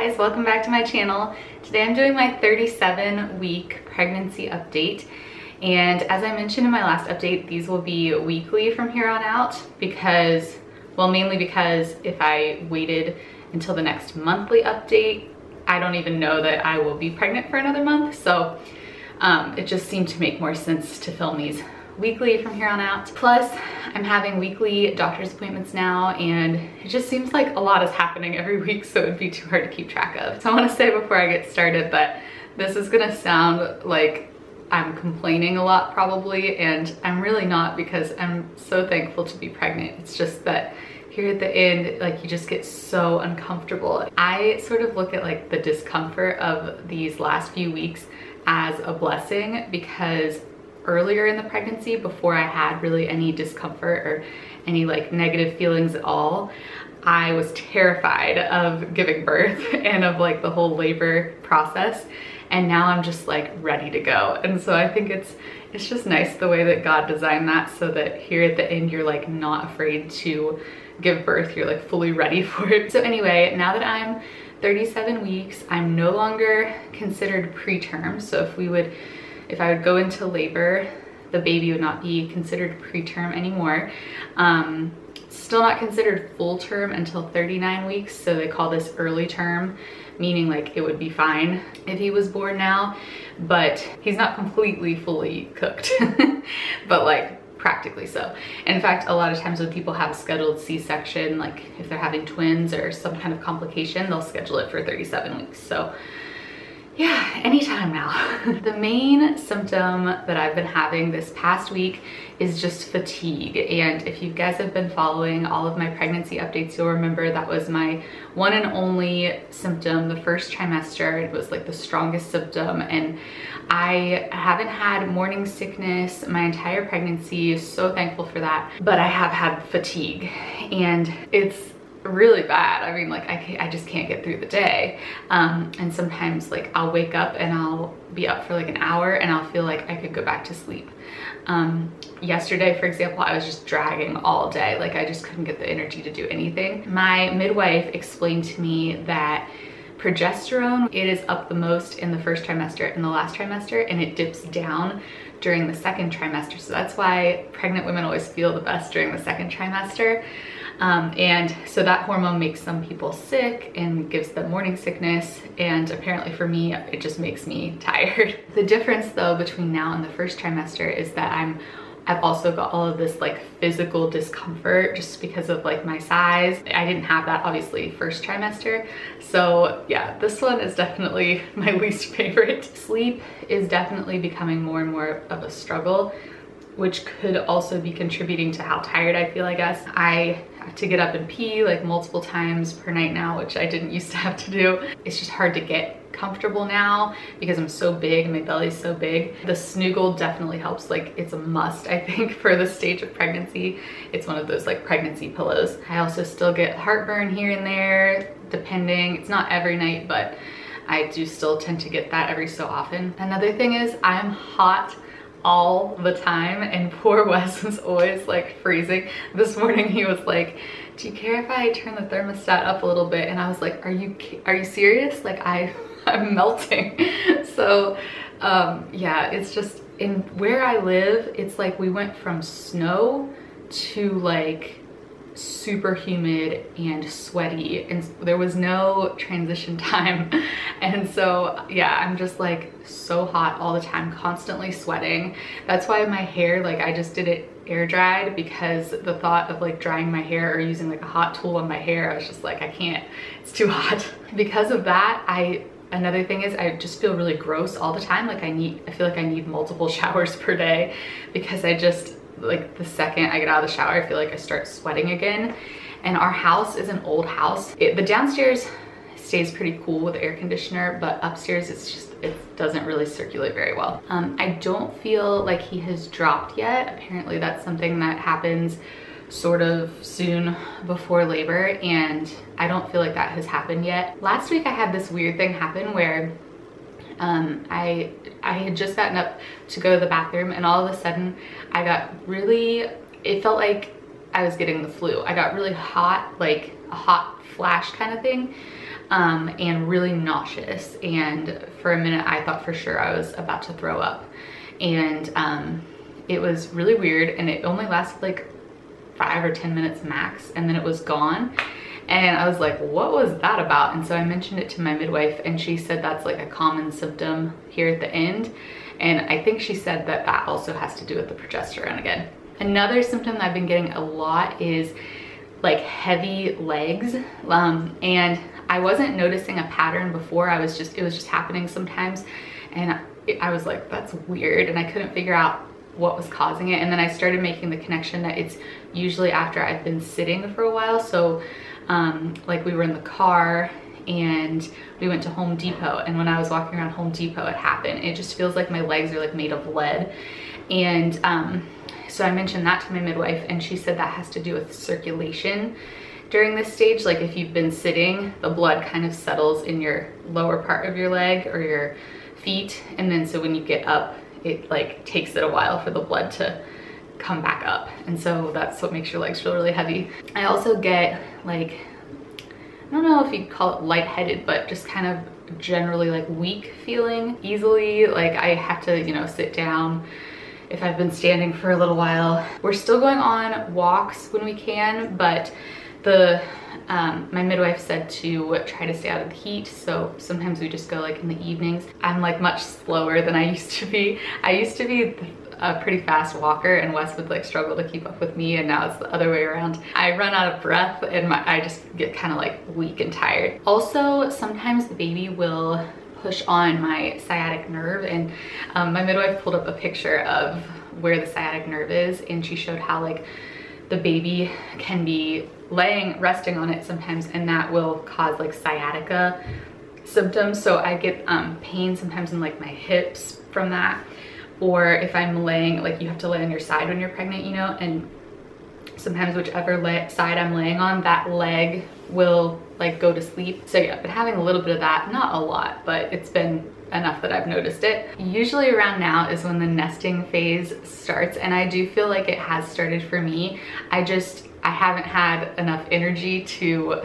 guys, welcome back to my channel. Today I'm doing my 37-week pregnancy update, and as I mentioned in my last update, these will be weekly from here on out because, well, mainly because if I waited until the next monthly update, I don't even know that I will be pregnant for another month, so it just seemed to make more sense to film these weekly from here on out. Plus, I'm having weekly doctor's appointments now, and it just seems like a lot is happening every week, so it'd be too hard to keep track of. So I want to say before I get started that this is gonna sound like I'm complaining a lot probably, and I'm really not, because I'm so thankful to be pregnant. It's just that here at the end, like, you just get so uncomfortable. I sort of look at like the discomfort of these last few weeks as a blessing, because earlier in the pregnancy, before I had really any discomfort or any like negative feelings at all, I was terrified of giving birth and of like the whole labor process. And now I'm just like ready to go. And so I think it's just nice the way that God designed that, so that here at the end, you're like not afraid to give birth. You're like fully ready for it. So anyway, now that I'm 37 weeks, I'm no longer considered preterm. So if I would go into labor, the baby would not be considered preterm anymore. Still not considered full term until 39 weeks. So they call this early term, meaning like it would be fine if he was born now, but he's not completely fully cooked, but like practically so. In fact, a lot of times when people have a scheduled C-section, like if they're having twins or some kind of complication, they'll schedule it for 37 weeks. So yeah, anytime now. The main symptom that I've been having this past week is just fatigue. And if you guys have been following all of my pregnancy updates, you'll remember that was my one and only symptom the first trimester. It was like the strongest symptom. And I haven't had morning sickness my entire pregnancy. So thankful for that. But I have had fatigue, and it's really bad. I mean, like I just can't get through the day. And sometimes like I'll wake up and I'll be up for like an hour and I'll feel like I could go back to sleep. Yesterday, for example, I was just dragging all day. Like I just couldn't get the energy to do anything. My midwife explained to me that progesterone, it is up the most in the first trimester and the last trimester, and it dips down during the second trimester. So that's why pregnant women always feel the best during the second trimester. And so that hormone makes some people sick and gives them morning sickness. And apparently for me, it just makes me tired. The difference though between now and the first trimester is that I've also got all of this like physical discomfort just because of like my size. I didn't have that obviously first trimester. So yeah, this one is definitely my least favorite. Sleep is definitely becoming more and more of a struggle, which could also be contributing to how tired I feel, I guess. I have to get up and pee like multiple times per night now, which I didn't used to have to do. It's just hard to get comfortable now because I'm so big and my belly's so big. The Snuggle definitely helps. Like it's a must, I think, for the stage of pregnancy. It's one of those like pregnancy pillows. I also still get heartburn here and there, depending. It's not every night, but I do still tend to get that every so often. Another thing is I'm hot all the time, and poor Wes is always like freezing. This morning he was like, do you care if I turn the thermostat up a little bit? And I was like, are you serious? Like I'm melting. So yeah, it's just, in where I live, it's like we went from snow to like super humid and sweaty, and there was no transition time. And so yeah, I'm just like so hot all the time, constantly sweating. That's why my hair, like I just did it air dried, because the thought of like drying my hair or using like a hot tool on my hair, I was just like, I can't, it's too hot. Because of that, another thing is I just feel really gross all the time. Like I feel like I need multiple showers per day, because I just, like the second I get out of the shower, I feel like I start sweating again. And our house is an old house. The downstairs stays pretty cool with the air conditioner, but upstairs it doesn't really circulate very well. I don't feel like he has dropped yet. Apparently that's something that happens sort of soon before labor, and I don't feel like that has happened yet. Last week I had this weird thing happen where I had just gotten up to go to the bathroom, and all of a sudden I got really, it felt like I was getting the flu. I got really hot, like a hot flash kind of thing. and really nauseous. And for a minute, I thought for sure I was about to throw up. And it was really weird, and it only lasted like 5 or 10 minutes max, and then it was gone. And I was like, what was that about? And so I mentioned it to my midwife, and she said that's like a common symptom here at the end. And I think she said that that also has to do with the progesterone again. Another symptom that I've been getting a lot is like heavy legs. And I wasn't noticing a pattern before. It was just happening sometimes. And I was like, that's weird. And I couldn't figure out what was causing it. And then I started making the connection that it's usually after I've been sitting for a while. So like we were in the car and we went to Home Depot, and when I was walking around Home Depot, it happened. It just feels like my legs are like made of lead. And so I mentioned that to my midwife, and she said that has to do with circulation during this stage. Like if you've been sitting, the blood kind of settles in your lower part of your leg or your feet, and then so when you get up, it like takes it a while for the blood to come back up, and so that's what makes your legs feel really heavy. I also get like, I don't know if you'd call it lightheaded, but just kind of generally like weak feeling easily. Like I have to, you know, sit down if I've been standing for a little while. We're still going on walks when we can, but my midwife said to try to stay out of the heat, so sometimes we just go like in the evenings. I'm like much slower than I used to be. I used to be a pretty fast walker, and Wes would like struggle to keep up with me, and now it's the other way around. I run out of breath and I just get kind of like weak and tired. Also, sometimes the baby will push on my sciatic nerve, and my midwife pulled up a picture of where the sciatic nerve is, and she showed how like the baby can be resting on it sometimes, and that will cause like sciatica symptoms. So I get pain sometimes in like my hips from that. Or if I'm laying, like you have to lay on your side when you're pregnant, you know, and sometimes whichever side I'm laying on, that leg will like go to sleep. So yeah, I've been having a little bit of that, not a lot, but it's been enough that I've noticed it. Usually around now is when the nesting phase starts, and I do feel like it has started for me. I haven't had enough energy to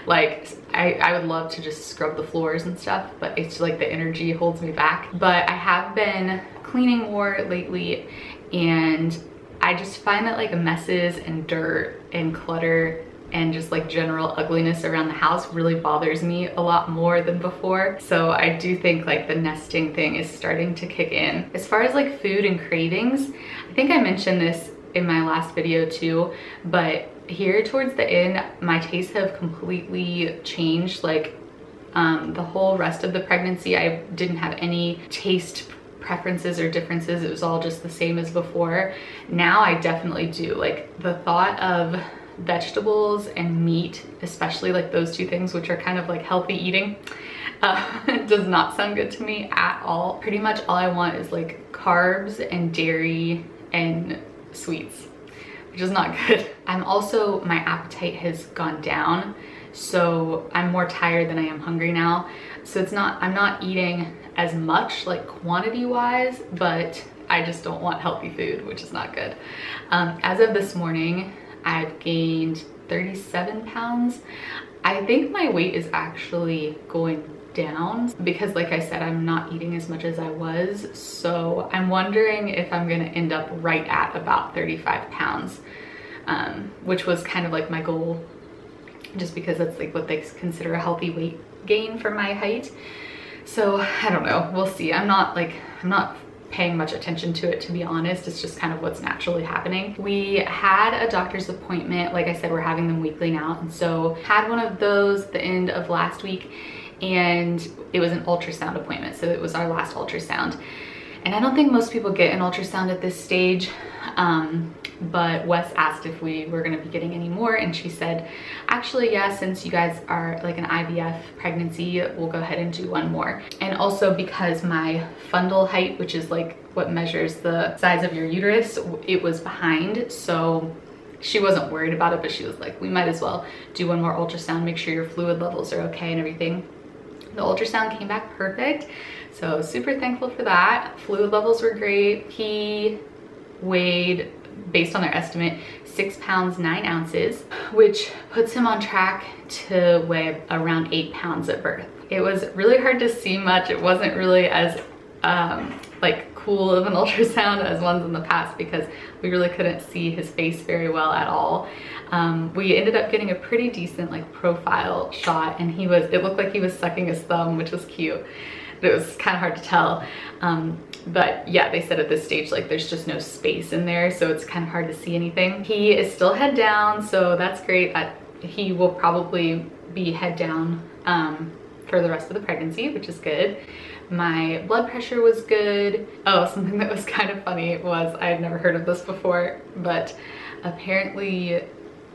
like, I would love to just scrub the floors and stuff, but it's like the energy holds me back. But I have been cleaning more lately, and I just find that like messes and dirt and clutter and just like general ugliness around the house really bothers me a lot more than before. So I do think like the nesting thing is starting to kick in. As far as like food and cravings, I think I mentioned this in my last video too, but here towards the end, my tastes have completely changed. Like the whole rest of the pregnancy, I didn't have any taste preferences or differences. It was all just the same as before. Now I definitely do. Like the thought of vegetables and meat, especially like those two things, which are kind of like healthy eating, does not sound good to me at all. Pretty much all I want is like carbs and dairy and sweets, which is not good. My appetite has gone down, so I'm more tired than I am hungry now. So I'm not eating as much like quantity wise, but I just don't want healthy food, which is not good. As of this morning, I've gained 37 pounds. I think my weight is actually going down because like I said, I'm not eating as much as I was. So I'm wondering if I'm gonna end up right at about 35 pounds, which was kind of like my goal, just because that's like what they consider a healthy weight gain for my height. So I don't know, we'll see. I'm not paying much attention to it, to be honest. It's just kind of what's naturally happening. We had a doctor's appointment. Like I said, we're having them weekly now. And so had one of those the end of last week, and it was an ultrasound appointment. So it was our last ultrasound. And I don't think most people get an ultrasound at this stage. But Wes asked if we were gonna be getting any more, and she said, actually, yeah, since you guys are like an IVF pregnancy, we'll go ahead and do one more. And also because my fundal height, which is like what measures the size of your uterus, it was behind. So she wasn't worried about it, but she was like, we might as well do one more ultrasound, make sure your fluid levels are okay and everything. The ultrasound came back perfect. So super thankful for that. Fluid levels were great. He weighed based on their estimate, 6 pounds 9 ounces, which puts him on track to weigh around 8 pounds at birth. It was really hard to see much. It wasn't really as like cool of an ultrasound as ones in the past because we really couldn't see his face very well at all. We ended up getting a pretty decent like profile shot, and it looked like he was sucking his thumb, which was cute. It was kind of hard to tell. But yeah, they said at this stage, like there's just no space in there, so it's kind of hard to see anything. He is still head down, so that's great. He will probably be head down for the rest of the pregnancy, which is good. My blood pressure was good. Oh, something that was kind of funny was, I had never heard of this before, but apparently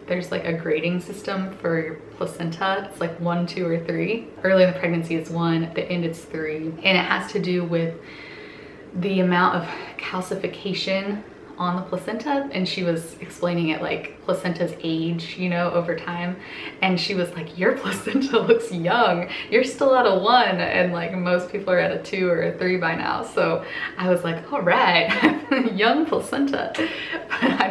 there's like a grading system for your placenta. It's like 1, 2, or 3. Early in the pregnancy it's 1, at the end it's 3. And it has to do with the amount of calcification on the placenta. And she was explaining it like placenta's age, you know, over time. And she was like, your placenta looks young. You're still at a 1. And like most people are at a 2 or a 3 by now. So I was like, all right, young placenta. I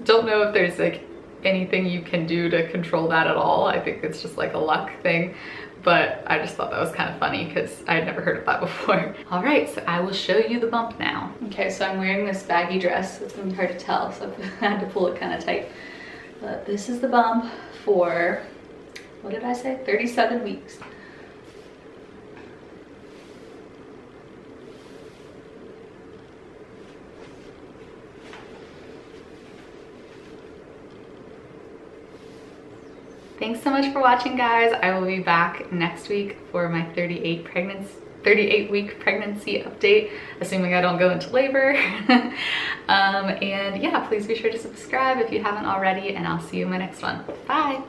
don't know if there's like anything you can do to control that at all. I think it's just like a luck thing, but I just thought that was kind of funny because I had never heard of that before. All right, so I will show you the bump now. Okay, so I'm wearing this baggy dress. It's gonna be hard to tell, so I had to pull it kind of tight. But this is the bump for, what did I say? 37 weeks. Thanks so much for watching, guys. I will be back next week for my 38-week pregnancy update, assuming I don't go into labor. And yeah, please be sure to subscribe if you haven't already, and I'll see you in my next one. Bye.